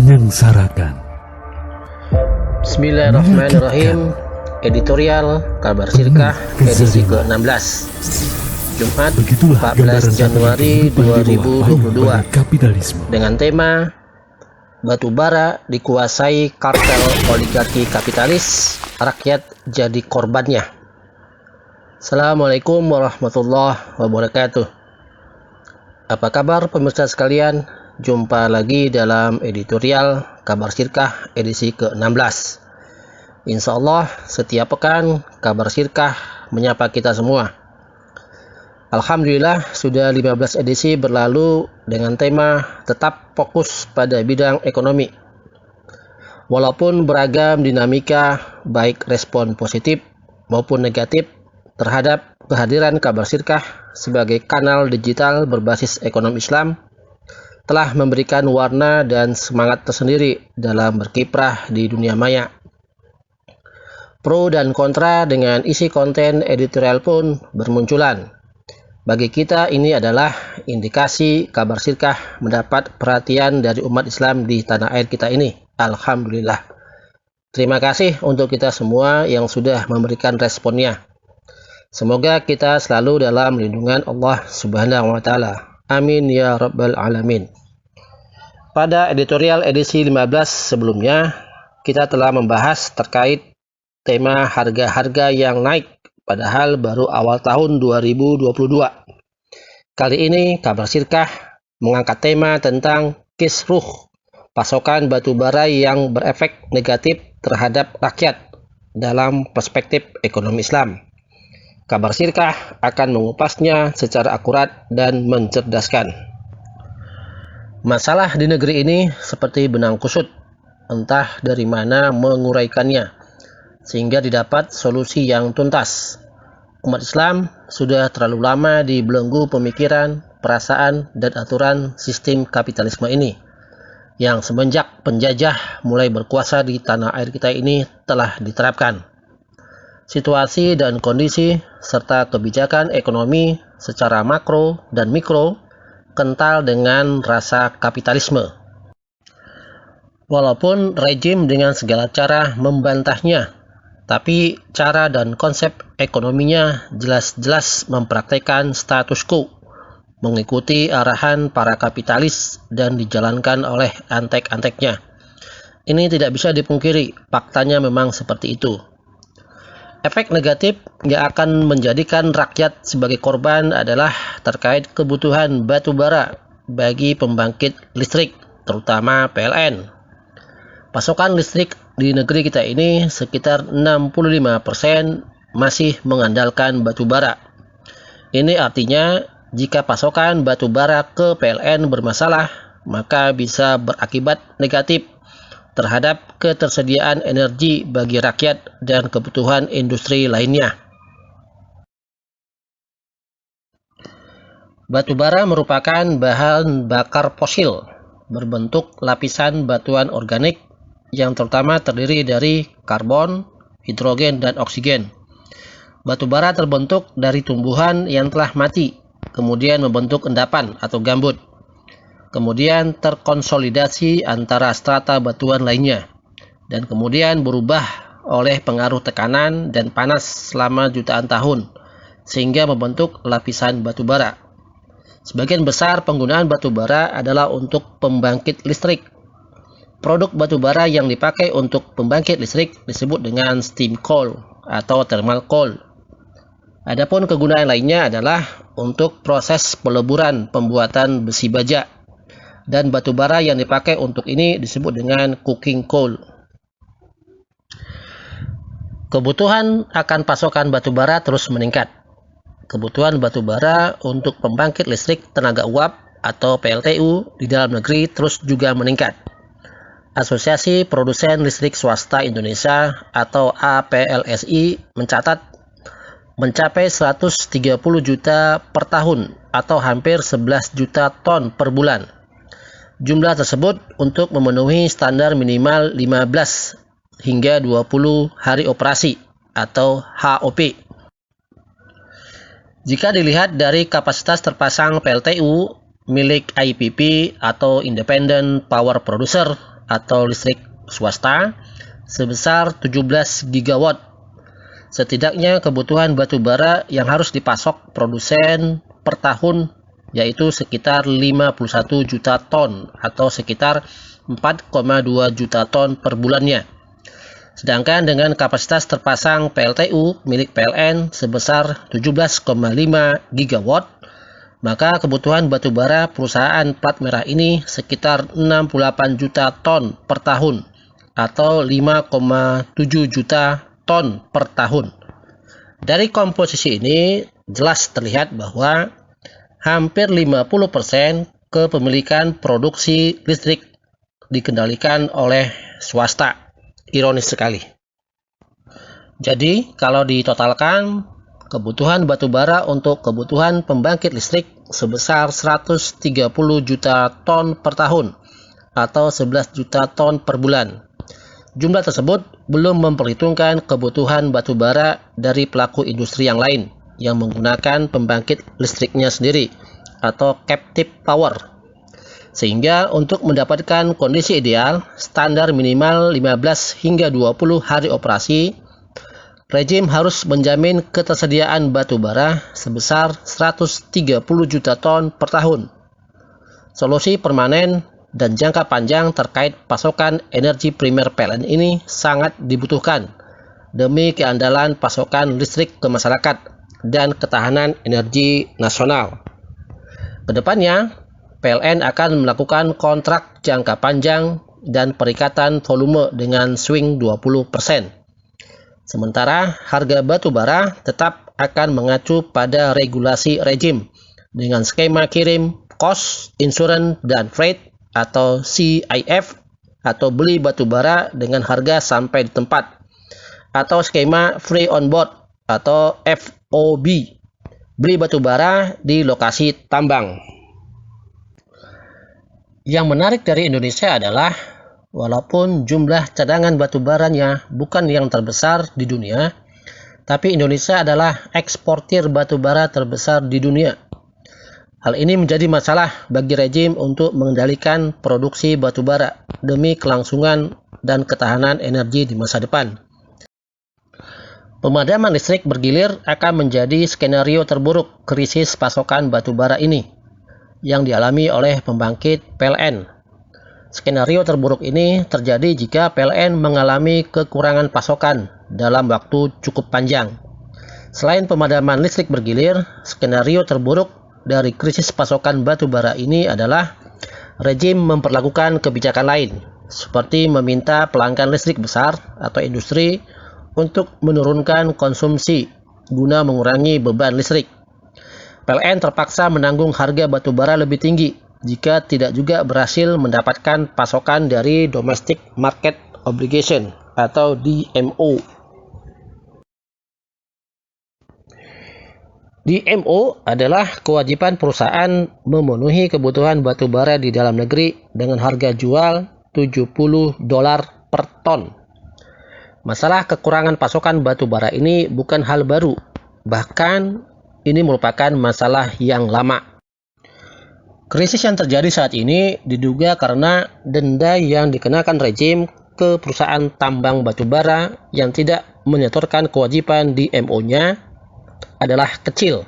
menyengsarakan. Bismillahirrahmanirrahim. Editorial Kabar Sirkah edisi ke-16, Jumat 14 Januari 2022, dengan tema Batubara dikuasai kartel oligarki kapitalis, rakyat jadi korbannya. Assalamualaikum warahmatullahi wabarakatuh. Apa kabar pemirsa sekalian? Jumpa lagi dalam editorial Kabar Sirkah edisi ke-16. Insya Allah setiap pekan Kabar Sirkah menyapa kita semua. Alhamdulillah sudah 15 edisi berlalu dengan tema tetap fokus pada bidang ekonomi. Walaupun beragam dinamika baik respon positif maupun negatif terhadap kehadiran Kabar Sirkah sebagai kanal digital berbasis ekonomi Islam telah memberikan warna dan semangat tersendiri dalam berkiprah di dunia maya. Pro dan kontra dengan isi konten editorial pun bermunculan. Bagi kita ini adalah indikasi Kabar Sirkah mendapat perhatian dari umat Islam di tanah air kita ini. Alhamdulillah. Terima kasih untuk kita semua yang sudah memberikan responnya. Semoga kita selalu dalam lindungan Allah Subhanahu wa Ta'ala. Amin ya Rabbal Alamin. Pada editorial edisi 15 sebelumnya, kita telah membahas terkait tema harga-harga yang naik padahal baru awal tahun 2022. Kali ini Kabar Sirkah mengangkat tema tentang kisruh pasokan batubara yang berefek negatif terhadap rakyat dalam perspektif ekonomi Islam. Kabar Sirkah akan mengupasnya secara akurat dan mencerdaskan. Masalah di negeri ini seperti benang kusut, entah dari mana menguraikannya sehingga didapat solusi yang tuntas. Umat Islam sudah terlalu lama dibelenggu pemikiran, perasaan, dan aturan sistem kapitalisme ini yang semenjak penjajah mulai berkuasa di tanah air kita ini telah diterapkan. Situasi dan kondisi serta kebijakan ekonomi secara makro dan mikro kental dengan rasa kapitalisme. Walaupun rejim dengan segala cara membantahnya, tapi cara dan konsep ekonominya jelas-jelas mempraktekkan status quo, mengikuti arahan para kapitalis dan dijalankan oleh antek-anteknya. Ini tidak bisa dipungkiri, faktanya memang seperti itu. Efek negatif yang akan menjadikan rakyat sebagai korban adalah terkait kebutuhan batubara bagi pembangkit listrik, terutama PLN. Pasokan listrik di negeri kita ini sekitar 65% masih mengandalkan batubara. Ini artinya jika pasokan batubara ke PLN bermasalah, maka bisa berakibat negatif terhadap ketersediaan energi bagi rakyat dan kebutuhan industri lainnya. Batubara merupakan bahan bakar fosil berbentuk lapisan batuan organik yang terutama terdiri dari karbon, hidrogen, dan oksigen. Batubara terbentuk dari tumbuhan yang telah mati, kemudian membentuk endapan atau gambut. Kemudian terkonsolidasi antara strata batuan lainnya, dan kemudian berubah oleh pengaruh tekanan dan panas selama jutaan tahun, sehingga membentuk lapisan batubara. Sebagian besar penggunaan batubara adalah untuk pembangkit listrik. Produk batubara yang dipakai untuk pembangkit listrik disebut dengan steam coal atau thermal coal. Adapun kegunaan lainnya adalah untuk proses peleburan pembuatan besi baja, dan batubara yang dipakai untuk ini disebut dengan coking coal. Kebutuhan akan pasokan batubara terus meningkat. Kebutuhan batubara untuk pembangkit listrik tenaga uap atau PLTU di dalam negeri terus juga meningkat. Asosiasi Produsen Listrik Swasta Indonesia atau APLSI mencatat mencapai 130 juta per tahun atau hampir 11 juta ton per bulan. Jumlah tersebut untuk memenuhi standar minimal 15 hingga 20 hari operasi atau HOP. Jika dilihat dari kapasitas terpasang PLTU milik IPP atau Independent Power Producer atau listrik swasta sebesar 17 gigawatt. Setidaknya kebutuhan batu bara yang harus dipasok produsen per tahun yaitu sekitar 51 juta ton atau sekitar 4,2 juta ton per bulannya. Sedangkan dengan kapasitas terpasang PLTU milik PLN sebesar 17,5 gigawatt, maka kebutuhan batu bara perusahaan plat merah ini sekitar 68 juta ton per tahun atau 5,7 juta ton per tahun. Dari komposisi ini jelas terlihat bahwa hampir 50% kepemilikan produksi listrik dikendalikan oleh swasta. Ironis sekali. Jadi, kalau ditotalkan, kebutuhan batu bara untuk kebutuhan pembangkit listrik sebesar 130 juta ton per tahun atau 11 juta ton per bulan. Jumlah tersebut belum memperhitungkan kebutuhan batu bara dari pelaku industri yang lain yang menggunakan pembangkit listriknya sendiri atau captive power. Sehingga untuk mendapatkan kondisi ideal, standar minimal 15 hingga 20 hari operasi, rejim harus menjamin ketersediaan batu bara sebesar 130 juta ton per tahun. Solusi permanen dan jangka panjang terkait pasokan energi primer PLN ini sangat dibutuhkan demi keandalan pasokan listrik ke masyarakat dan ketahanan energi nasional. Kedepannya, PLN akan melakukan kontrak jangka panjang dan perikatan volume dengan swing 20%. Sementara harga batu bara tetap akan mengacu pada regulasi rejim dengan skema kirim, cost, insurance, dan freight atau CIF atau beli batu bara dengan harga sampai di tempat atau skema free on board atau FOB, beli batu bara di lokasi tambang. Yang menarik dari Indonesia adalah walaupun jumlah cadangan batu baranya bukan yang terbesar di dunia, tapi Indonesia adalah eksportir batu bara terbesar di dunia. Hal ini menjadi masalah bagi rejim untuk mengendalikan produksi batu bara demi kelangsungan dan ketahanan energi di masa depan. Pemadaman listrik bergilir akan menjadi skenario terburuk krisis pasokan batu bara ini yang dialami oleh pembangkit PLN. Skenario terburuk ini terjadi jika PLN mengalami kekurangan pasokan dalam waktu cukup panjang. Selain pemadaman listrik bergilir, skenario terburuk dari krisis pasokan batu bara ini adalah rejim memperlakukan kebijakan lain, seperti meminta pelanggan listrik besar atau industri untuk menurunkan konsumsi guna mengurangi beban listrik. PLN terpaksa menanggung harga batu bara lebih tinggi jika tidak juga berhasil mendapatkan pasokan dari Domestic Market Obligation atau DMO. DMO adalah kewajiban perusahaan memenuhi kebutuhan batu bara di dalam negeri dengan harga jual $70 per ton. Masalah kekurangan pasokan batu bara ini bukan hal baru, bahkan ini merupakan masalah yang lama. Krisis yang terjadi saat ini diduga karena denda yang dikenakan rejim ke perusahaan tambang batu bara yang tidak menyetorkan kewajiban DMO-nya adalah kecil,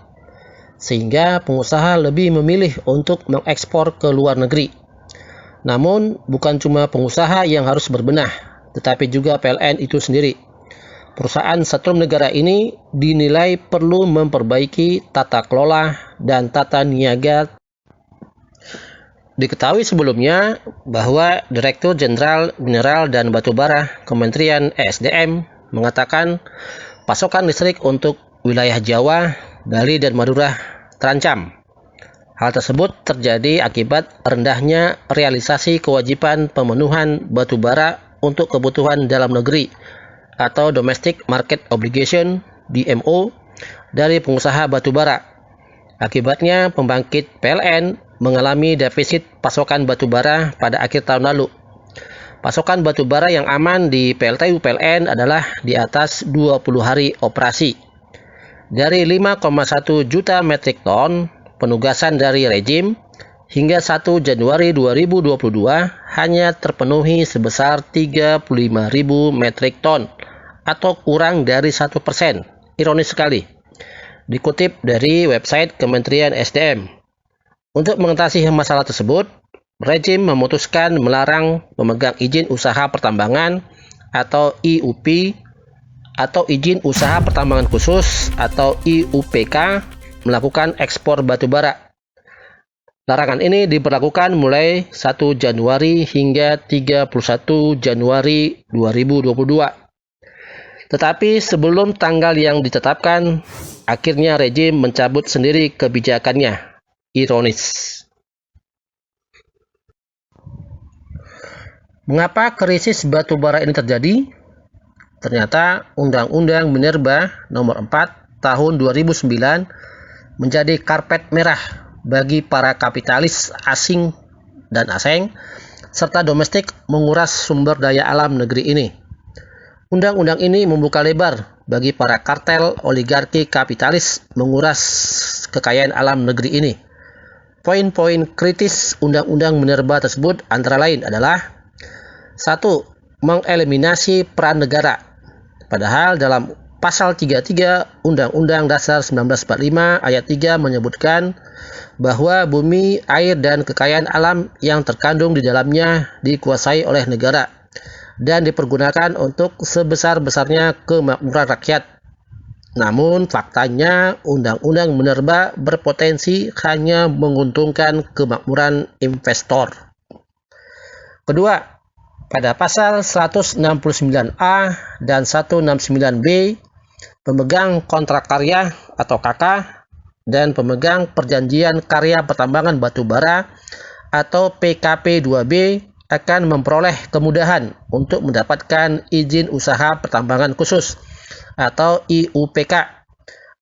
sehingga pengusaha lebih memilih untuk mengekspor ke luar negeri. Namun, bukan cuma pengusaha yang harus berbenah, tetapi juga PLN itu sendiri. Perusahaan setrum negara ini dinilai perlu memperbaiki tata kelola dan tata niaga. Diketahui sebelumnya bahwa Direktur Jenderal Mineral dan Batubara Kementerian ESDM mengatakan pasokan listrik untuk wilayah Jawa, Bali, dan Madura terancam. Hal tersebut terjadi akibat rendahnya realisasi kewajiban pemenuhan batubara untuk kebutuhan dalam negeri atau Domestic Market Obligation (DMO) dari pengusaha batubara. Akibatnya, pembangkit PLN mengalami defisit pasokan batubara pada akhir tahun lalu. Pasokan batubara yang aman di PLTU PLN adalah di atas 20 hari operasi. Dari 5,1 juta metrik ton penugasan dari rejim hingga 1 Januari 2022 hanya terpenuhi sebesar 35.000 metrik ton atau kurang dari 1%. Ironis sekali. Dikutip dari website Kementerian SDM. Untuk mengatasi masalah tersebut, rejim memutuskan melarang pemegang izin usaha pertambangan atau IUP atau izin usaha pertambangan khusus atau IUPK melakukan ekspor batubara. Larangan ini diberlakukan mulai 1 Januari hingga 31 Januari 2022. Tetapi sebelum tanggal yang ditetapkan, akhirnya rejim mencabut sendiri kebijakannya. Ironis. Mengapa krisis batubara ini terjadi? Ternyata Undang-Undang Minerba Nomor 4 Tahun 2009 menjadi karpet merah bagi para kapitalis asing dan asing serta domestik menguras sumber daya alam negeri ini. Undang-undang ini membuka lebar bagi para kartel oligarki kapitalis menguras kekayaan alam negeri ini. Poin-poin kritis Undang-Undang Minerba tersebut antara lain adalah 1. Mengeliminasi peran negara. Padahal dalam Pasal 33 Undang-Undang Dasar 1945 ayat 3 menyebutkan bahwa bumi, air, dan kekayaan alam yang terkandung di dalamnya dikuasai oleh negara dan dipergunakan untuk sebesar-besarnya kemakmuran rakyat. Namun faktanya Undang-Undang Minerba berpotensi hanya menguntungkan kemakmuran investor. Kedua, pada pasal 169A dan 169B, pemegang kontrak karya atau KK dan pemegang perjanjian karya pertambangan batubara atau PKP2B akan memperoleh kemudahan untuk mendapatkan izin usaha pertambangan khusus atau IUPK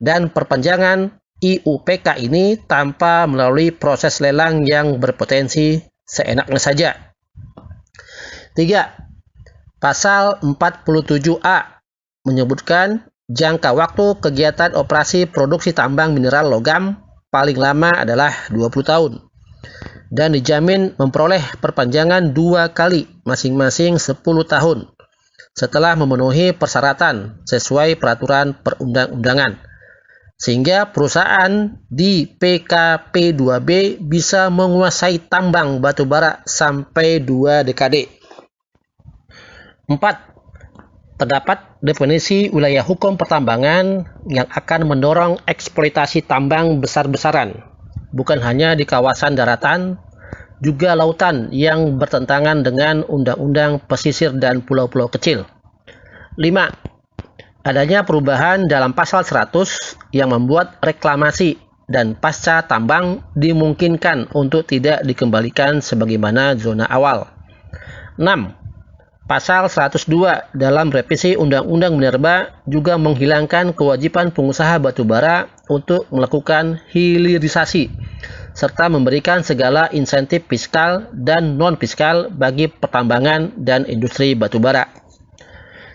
dan perpanjangan IUPK ini tanpa melalui proses lelang yang berpotensi seenaknya saja. 3. Pasal 47A menyebutkan jangka waktu kegiatan operasi produksi tambang mineral logam paling lama adalah 20 tahun dan dijamin memperoleh perpanjangan 2 kali masing-masing 10 tahun setelah memenuhi persyaratan sesuai peraturan perundang-undangan, sehingga perusahaan di PKP2B bisa menguasai tambang batubara sampai 2 dekade. 4. Terdapat definisi wilayah hukum pertambangan yang akan mendorong eksploitasi tambang besar-besaran, bukan hanya di kawasan daratan, juga lautan yang bertentangan dengan undang-undang pesisir dan pulau-pulau kecil. 5. Adanya perubahan dalam pasal 100 yang membuat reklamasi dan pasca tambang dimungkinkan untuk tidak dikembalikan sebagaimana zona awal. 6. Pasal 102 dalam revisi Undang-Undang Minerba juga menghilangkan kewajiban pengusaha batubara untuk melakukan hilirisasi serta memberikan segala insentif fiskal dan non-fiskal bagi pertambangan dan industri batubara.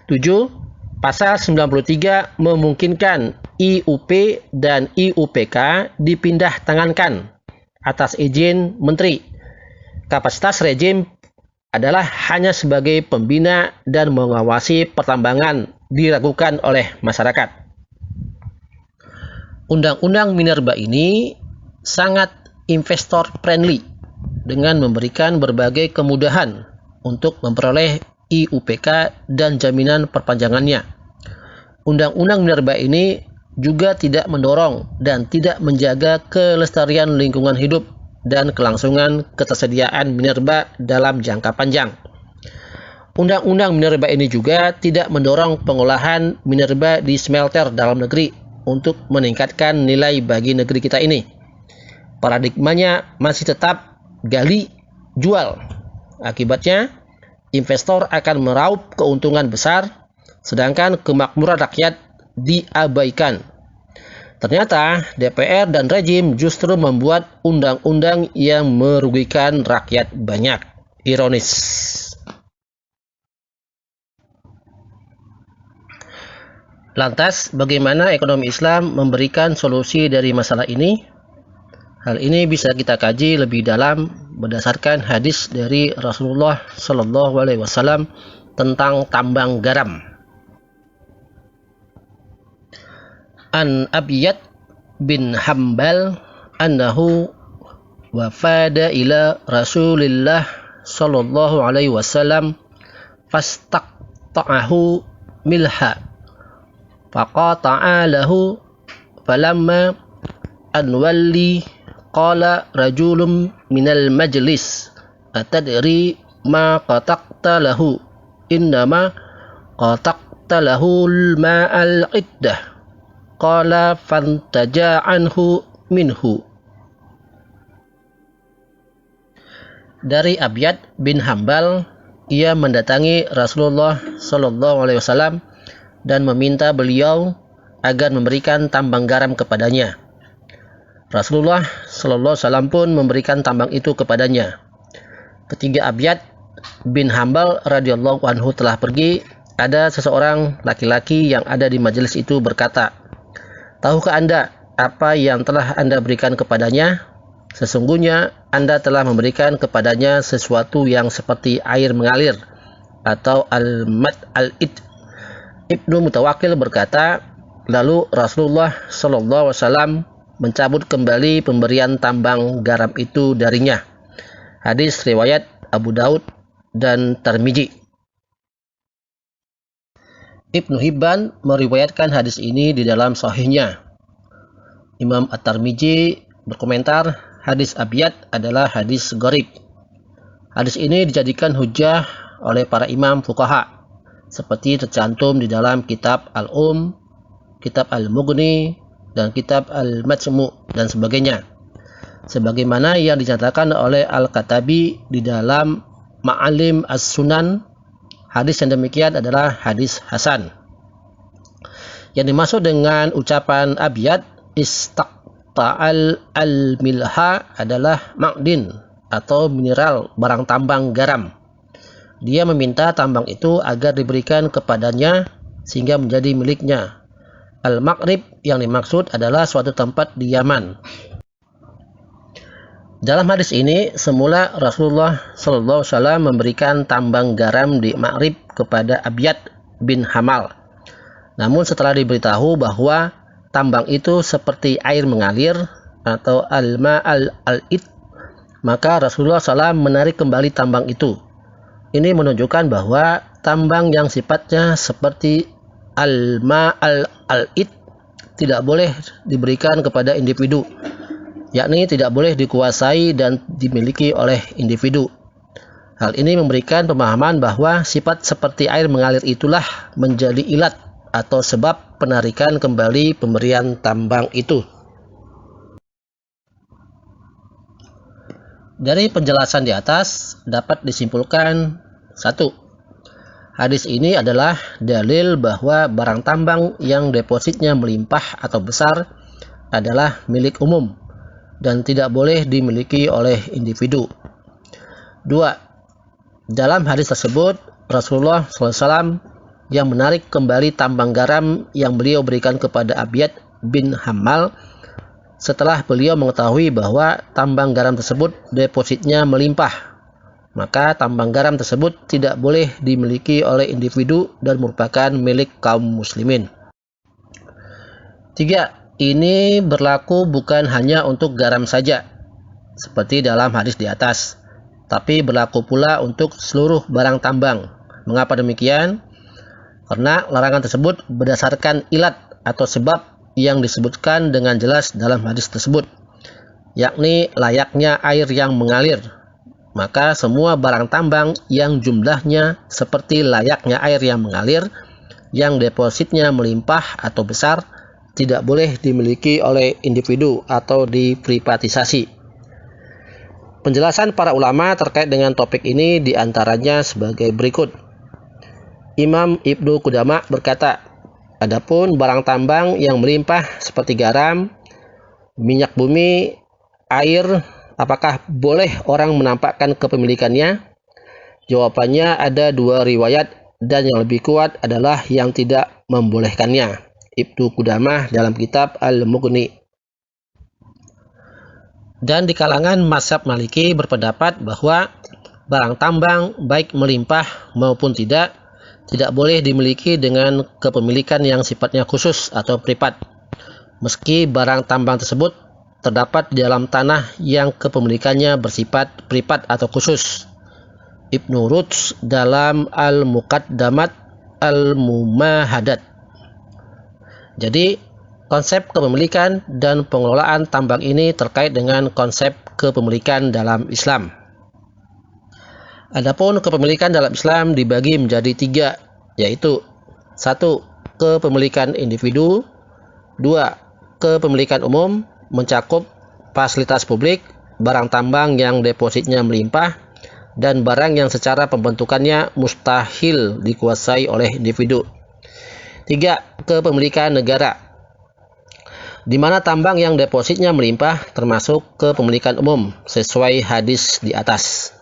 7. Pasal 93 memungkinkan IUP dan IUPK dipindah tangankan atas izin menteri. Kapasitas rejim adalah hanya sebagai pembina dan mengawasi pertambangan dilakukan oleh masyarakat. Undang-Undang Minerba ini sangat investor friendly dengan memberikan berbagai kemudahan untuk memperoleh IUPK dan jaminan perpanjangannya. Undang-Undang Minerba ini juga tidak mendorong dan tidak menjaga kelestarian lingkungan hidup dan kelangsungan ketersediaan minerba dalam jangka panjang. Undang-Undang Minerba ini juga tidak mendorong pengolahan minerba di smelter dalam negeri untuk meningkatkan nilai bagi negeri kita ini. Paradigmanya masih tetap gali, jual. Akibatnya, investor akan meraup keuntungan besar, sedangkan kemakmuran rakyat diabaikan. Ternyata DPR dan rejim justru membuat undang-undang yang merugikan rakyat banyak. Ironis. Lantas, bagaimana ekonomi Islam memberikan solusi dari masalah ini? Hal ini bisa kita kaji lebih dalam berdasarkan hadis dari Rasulullah Shallallahu Alaihi Wasallam tentang tambang garam. An Abiyad bin Hambal annahu wafada ila Rasulillah Shallallahu Alaihi Wasallam fastaqta'ahu milha faqata'a lahu falamma anwalli qala rajulun minal majlis atadri ma qataqta lahu innama qataqta lahu al-ma'al iddah qala fantaja anhu minhu. Dari Abyad bin Hambal, ia mendatangi Rasulullah Shallallahu Alaihi Wasallam dan meminta beliau agar memberikan tambang garam kepadanya. Rasulullah Shallallahu Alaihi Wasallam pun memberikan tambang itu kepadanya. Ketika Abyad bin Hambal radhiyallahu anhu telah pergi, ada seseorang laki-laki yang ada di majelis itu berkata, "Tahukah Anda apa yang telah Anda berikan kepadanya? Sesungguhnya Anda telah memberikan kepadanya sesuatu yang seperti air mengalir atau al-mad al-id." Ibnu Mutawakkil berkata, lalu Rasulullah Shallallahu Alaihi Wasallam mencabut kembali pemberian tambang garam itu darinya. Hadis riwayat Abu Daud dan Tirmidzi. Ibnu Hibban meriwayatkan hadis ini di dalam sahihnya. Imam At-Tirmidzi berkomentar, hadis Abyad adalah hadis gharib. Hadis ini dijadikan hujjah oleh para imam fuqaha, seperti tercantum di dalam kitab Al-Um, kitab Al-Mughni, dan kitab Al-Majmu' dan sebagainya. Sebagaimana yang dinyatakan oleh Al-Katabi di dalam Ma'alim As-Sunan, hadis yang demikian adalah hadis hasan. Yang dimaksud dengan ucapan Abyad istaqta'al al-milha adalah ma'din atau mineral, barang tambang garam. Dia meminta tambang itu agar diberikan kepadanya sehingga menjadi miliknya. Al-Maghrib yang dimaksud adalah suatu tempat di Yaman. Dalam hadis ini, semula Rasulullah SAW memberikan tambang garam di Maghrib kepada Abyad bin Hamal. Namun setelah diberitahu bahwa tambang itu seperti air mengalir atau al-ma'al al-id, maka Rasulullah SAW menarik kembali tambang itu. Ini menunjukkan bahwa tambang yang sifatnya seperti al-ma'al al-id tidak boleh diberikan kepada individu, yakni tidak boleh dikuasai dan dimiliki oleh individu. Hal ini memberikan pemahaman bahwa sifat seperti air mengalir itulah menjadi ilat atau sebab penarikan kembali pemberian tambang itu. Dari penjelasan di atas dapat disimpulkan: 1. Hadis ini adalah dalil bahwa barang tambang yang depositnya melimpah atau besar adalah milik umum dan tidak boleh dimiliki oleh individu. 2. Dalam hadis tersebut, Rasulullah SAW yang menarik kembali tambang garam yang beliau berikan kepada Abyad bin Hamal setelah beliau mengetahui bahwa tambang garam tersebut depositnya melimpah. Maka tambang garam tersebut tidak boleh dimiliki oleh individu dan merupakan milik kaum muslimin. 3. Ini berlaku bukan hanya untuk garam saja, seperti dalam hadis di atas, tapi berlaku pula untuk seluruh barang tambang. Mengapa demikian? Karena larangan tersebut berdasarkan ilat atau sebab yang disebutkan dengan jelas dalam hadis tersebut, yakni layaknya air yang mengalir. Maka semua barang tambang yang jumlahnya seperti layaknya air yang mengalir, yang depositnya melimpah atau besar, tidak boleh dimiliki oleh individu atau diprivatisasi. Penjelasan para ulama terkait dengan topik ini diantaranya sebagai berikut. Imam Ibnu Qudamah berkata, adapun barang tambang yang melimpah seperti garam, minyak bumi, air, apakah boleh orang menampakkan kepemilikannya? Jawabannya ada dua riwayat dan yang lebih kuat adalah yang tidak membolehkannya. Ibnu Qudamah dalam kitab Al-Mughni. Dan di kalangan mazhab Maliki berpendapat bahwa barang tambang baik melimpah maupun tidak boleh dimiliki dengan kepemilikan yang sifatnya khusus atau privat, meski barang tambang tersebut terdapat di dalam tanah yang kepemilikannya bersifat privat atau khusus. Ibnu Rushd dalam Al-Muqaddamat Al-Mumahadat. Jadi, konsep kepemilikan dan pengelolaan tambang ini terkait dengan konsep kepemilikan dalam Islam. Adapun kepemilikan dalam Islam dibagi menjadi 3, yaitu 1. Kepemilikan individu, 2. Kepemilikan umum, mencakup fasilitas publik, barang tambang yang depositnya melimpah, dan barang yang secara pembentukannya mustahil dikuasai oleh individu. 3. Kepemilikan negara, di mana tambang yang depositnya melimpah termasuk kepemilikan umum sesuai hadis di atas.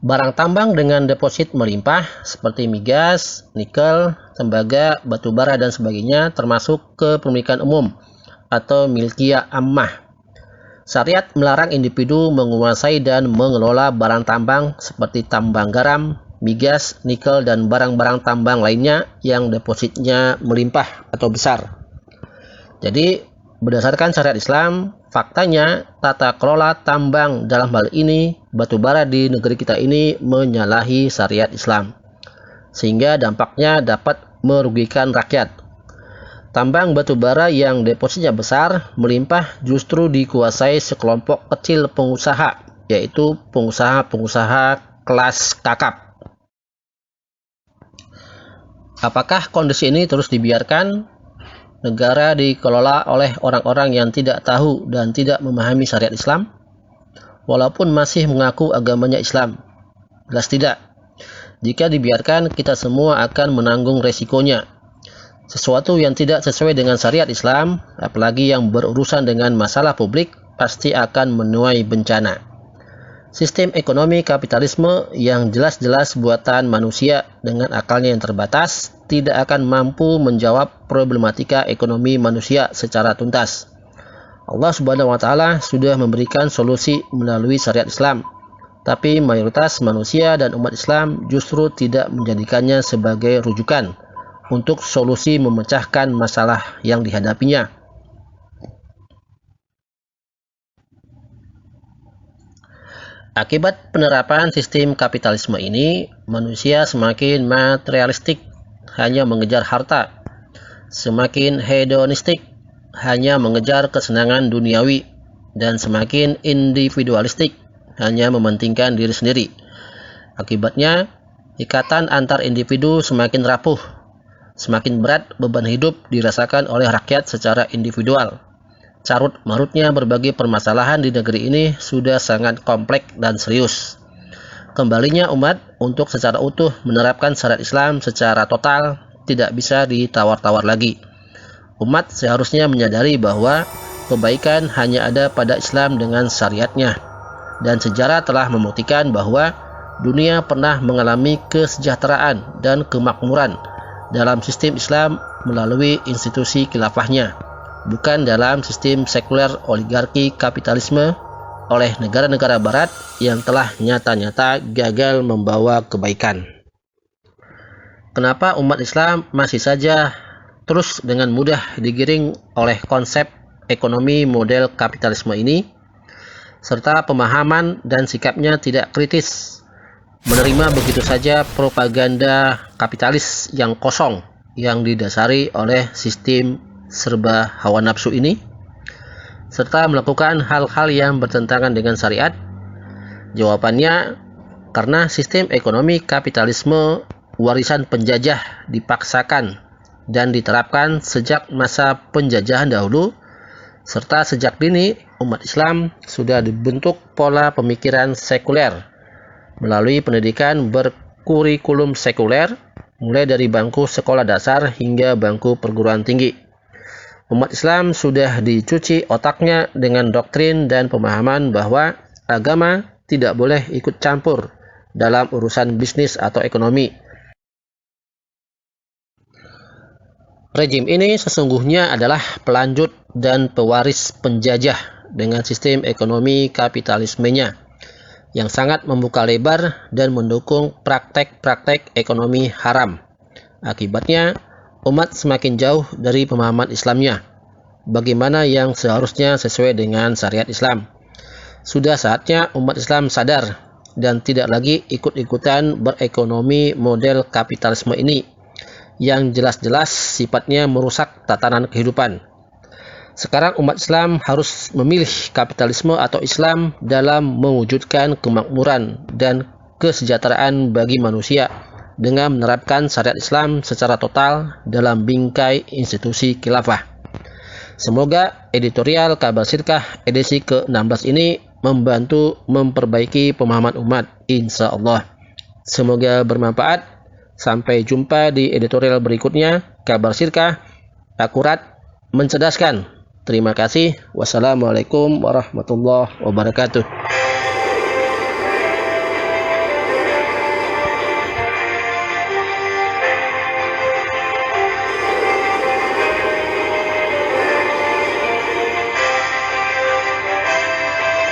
Barang tambang dengan deposit melimpah seperti migas, nikel, tembaga, batu bara dan sebagainya termasuk kepemilikan umum atau milkiyah ammah. Syariat melarang individu menguasai dan mengelola barang tambang seperti tambang garam, migas, nikel, dan barang-barang tambang lainnya yang depositnya melimpah atau besar. Jadi, berdasarkan syariat Islam, faktanya tata kelola tambang dalam hal ini batu bara di negeri kita ini menyalahi syariat Islam, sehingga dampaknya dapat merugikan rakyat. Tambang batu bara yang depositnya besar melimpah justru dikuasai sekelompok kecil pengusaha, yaitu pengusaha-pengusaha kelas kakap. Apakah kondisi ini terus dibiarkan? Negara dikelola oleh orang-orang yang tidak tahu dan tidak memahami syariat Islam, walaupun masih mengaku agamanya Islam? Jelas tidak. Jika dibiarkan, kita semua akan menanggung resikonya. Sesuatu yang tidak sesuai dengan syariat Islam, apalagi yang berurusan dengan masalah publik, pasti akan menuai bencana. Sistem ekonomi kapitalisme yang jelas-jelas buatan manusia dengan akalnya yang terbatas tidak akan mampu menjawab problematika ekonomi manusia secara tuntas. Allah Subhanahu wa Ta'ala sudah memberikan solusi melalui syariat Islam, tapi mayoritas manusia dan umat Islam justru tidak menjadikannya sebagai rujukan untuk solusi memecahkan masalah yang dihadapinya. Akibat penerapan sistem kapitalisme ini, manusia semakin materialistik, hanya mengejar harta, semakin hedonistik, hanya mengejar kesenangan duniawi, dan semakin individualistik, hanya mementingkan diri sendiri. Akibatnya, ikatan antar individu semakin rapuh. Semakin berat beban hidup dirasakan oleh rakyat secara individual. Carut marutnya berbagai permasalahan di negeri ini sudah sangat kompleks dan serius. Kembalinya umat untuk secara utuh menerapkan syariat Islam secara total tidak bisa ditawar-tawar lagi. Umat seharusnya menyadari bahwa kebaikan hanya ada pada Islam dengan syariatnya. Dan sejarah telah membuktikan bahwa dunia pernah mengalami kesejahteraan dan kemakmuran dalam sistem Islam melalui institusi khilafahnya, bukan dalam sistem sekuler oligarki kapitalisme oleh negara-negara barat yang telah nyata-nyata gagal membawa kebaikan. Kenapa umat Islam masih saja terus dengan mudah digiring oleh konsep ekonomi model kapitalisme ini, serta pemahaman dan sikapnya tidak kritis, menerima begitu saja propaganda kapitalis yang kosong yang didasari oleh sistem serba hawa nafsu ini, serta melakukan hal-hal yang bertentangan dengan syariat? Jawabannya, karena sistem ekonomi kapitalisme warisan penjajah dipaksakan dan diterapkan sejak masa penjajahan dahulu, serta sejak dini umat Islam sudah dibentuk pola pemikiran sekuler melalui pendidikan berkurikulum sekuler, mulai dari bangku sekolah dasar hingga bangku perguruan tinggi. Umat Islam sudah dicuci otaknya dengan doktrin dan pemahaman bahwa agama tidak boleh ikut campur dalam urusan bisnis atau ekonomi. Rejim ini sesungguhnya adalah pelanjut dan pewaris penjajah dengan sistem ekonomi kapitalismenya yang sangat membuka lebar dan mendukung praktek-praktek ekonomi haram. Akibatnya, umat semakin jauh dari pemahaman Islamnya, bagaimana yang seharusnya sesuai dengan syariat Islam. Sudah saatnya umat Islam sadar dan tidak lagi ikut-ikutan berekonomi model kapitalisme ini yang jelas-jelas sifatnya merusak tatanan kehidupan. Sekarang umat Islam harus memilih kapitalisme atau Islam dalam mewujudkan kemakmuran dan kesejahteraan bagi manusia dengan menerapkan syariat Islam secara total dalam bingkai institusi khilafah. Semoga editorial Kabar Sirkah edisi ke-16 ini membantu memperbaiki pemahaman umat, insya Allah. Semoga bermanfaat. Sampai jumpa di editorial berikutnya. Kabar Sirkah, akurat, mencerdaskan. Terima kasih. Wassalamualaikum warahmatullahi wabarakatuh.